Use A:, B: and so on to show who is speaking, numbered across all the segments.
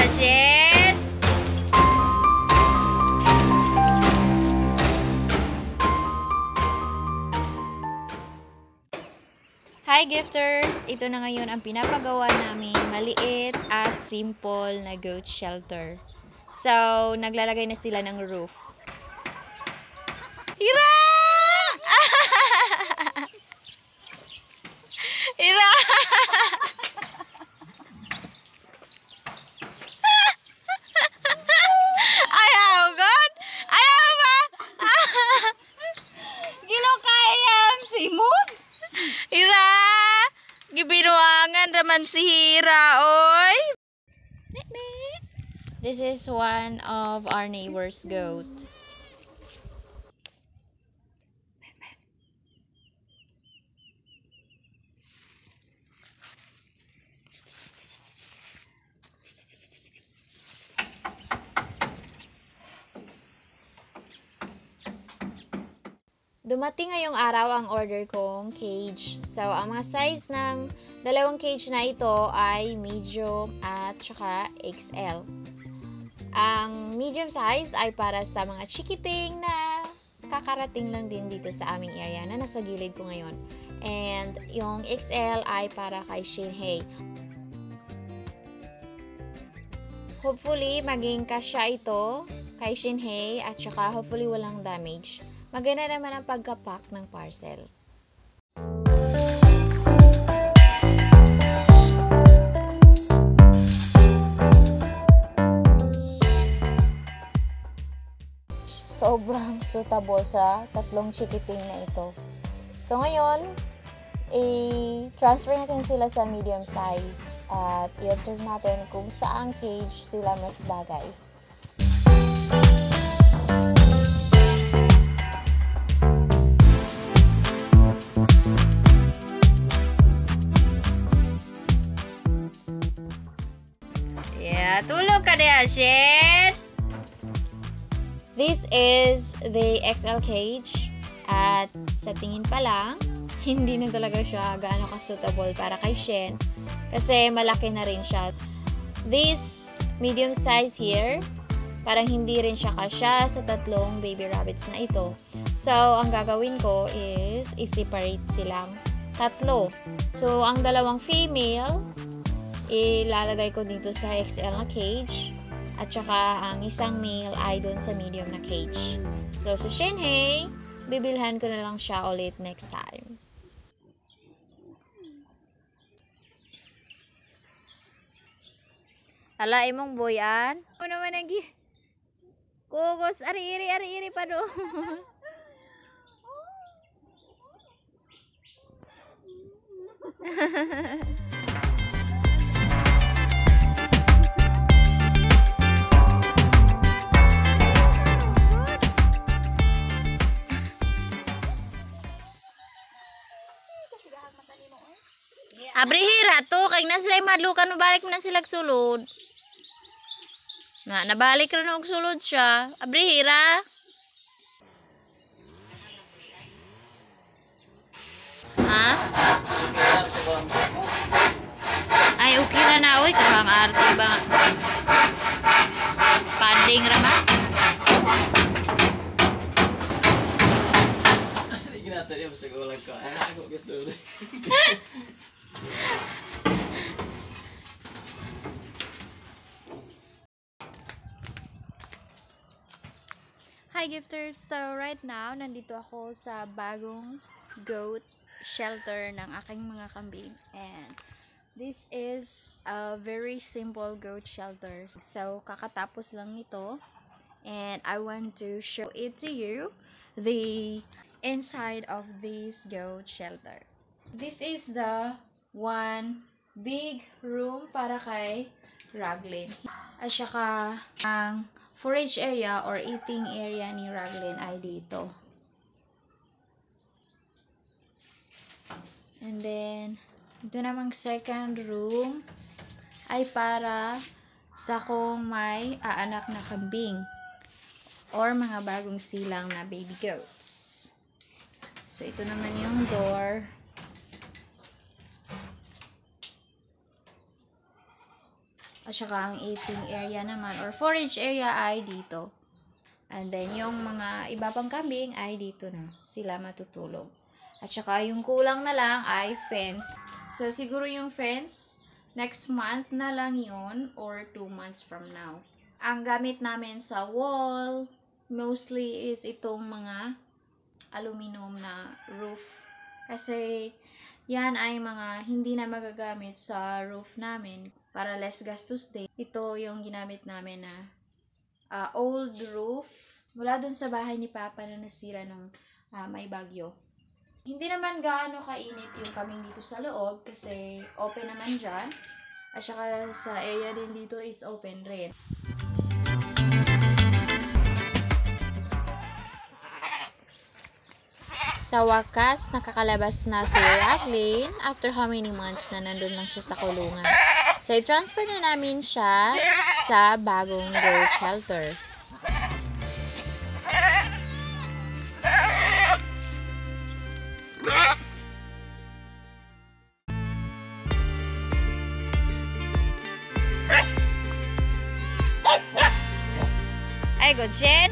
A: Asher! Hi gifters! Ito na ngayon ang pinapagawa namin maliit at simple na goat shelter. So, naglalagay na sila ng roof. Hira! Hira! Ayaw, God! Ayaw ba?
B: Ginokayam Simon.
A: Hira! Gibinuangan raman si Hira, oy! This is one of our neighbor's goat. Dumating ngayong araw ang order kong cage. So, ang mga size ng dalawang cage na ito ay medium at saka XL. Ang medium size ay para sa mga chikiting na kakarating lang din dito sa aming area na nasa gilid ko ngayon. And yung XL ay para kay Shinhei. Hopefully, maging kasya ito kay Shinhei at saka hopefully walang damage. Maganda naman ang pagkapack ng parcel. Sobrang suitable sa tatlong chikiting na ito. So ngayon, i-transfer natin sila sa medium size at i-observe natin kung saang cage sila mas bagay. Tulog ka na, Asher! This is the XL cage at sa tingin pa lang, hindi na talaga siya gaano ka-suitable para kay Shen kasi malaki na rin siya. This medium size here, parang hindi rin siya kasya sa tatlong baby rabbits na ito. So, ang gagawin ko is i-separate silang tatlo. So, ang dalawang female, ilalagay ko dito sa XL na cage at saka ang isang male ay doon sa medium na cage. So sa Shinhei, bibilhan ko na lang siya ulit next time. Hala, imong boyan? Ano naman nagi? Kugos, ari-iri pa do. Abri hira to, kay na sila madlukan, balik na sila sulod. Nabalik rin og sulod siya. Abri hira. Ha? Ay, okay ra na, oy, karang arte ba? Panding ra ma?
C: Ginata niya sa gulang ko. Ay, ako gusto.
A: Hi gifters! So right now, nandito ako sa bagong goat shelter ng aking mga kambing. And this is a very simple goat shelter. So kakatapos lang nito. And I want to show it to you, the inside of this goat shelter. This is the one big room para kay Raglin. At saka ang forage area or eating area ni Raglin ay dito. And then, ito namang second room ay para sa kung may aanak na kambing or mga bagong silang na baby goats. So, ito naman yung door. At saka ang eating area naman or forage area ay dito. And then yung mga iba pang kambing ay dito na sila matutulog. At saka yung kulang na lang ay fence. So siguro yung fence next month na lang yun or 2 months from now. Ang gamit namin sa wall mostly is itong mga aluminum na roof. Kasi yan ay mga hindi na magagamit sa roof namin. Para less gastos din. Ito yung ginamit namin na old roof. Mula dun sa bahay ni Papa na nasira nung may bagyo. Hindi naman gaano kainit yung kaming dito sa loob kasi open naman dyan. At saka sa area din dito is open rin. Sa wakas, nakakalabas na si Raglan after how many months na nandun lang siya sa kulungan. So, i-transfer na namin siya sa bagong goat shelter. Ay, go, Jen!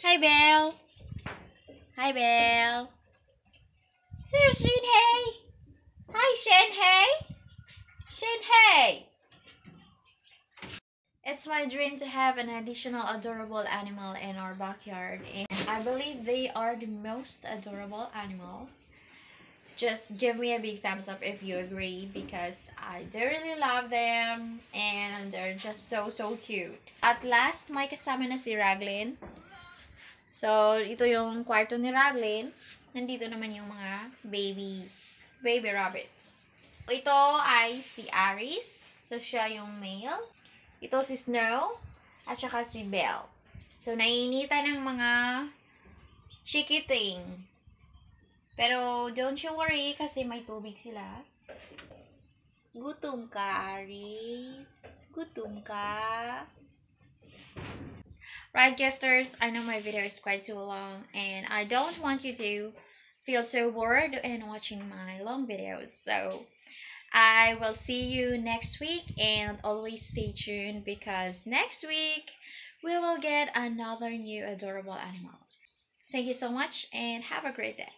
A: Hi, Belle. Hi, Belle. There's Shenhei. Hi, Shenhei. Shenhei. It's my dream to have an additional adorable animal in our backyard, and I believe they are the most adorable animal. Just give me a big thumbs up if you agree, because I do really love them and they're just so cute. At last, may kasama na si Raglan. So, ito yung kwarto ni Raglan. Nandito naman yung mga baby rabbits. Ito ay si Aris. So, siya yung male. Ito si Snow. At saka si Belle. So, naiinitan ng mga chikiting. Pero, don't you worry kasi may tubig sila. Gutom ka, Aris? Gutom ka? Right, gifters, I know my video is quite too long and I don't want you to feel so bored in watching my long videos. So, I will see you next week and always stay tuned because next week we will get another new adorable animal. Thank you so much and have a great day.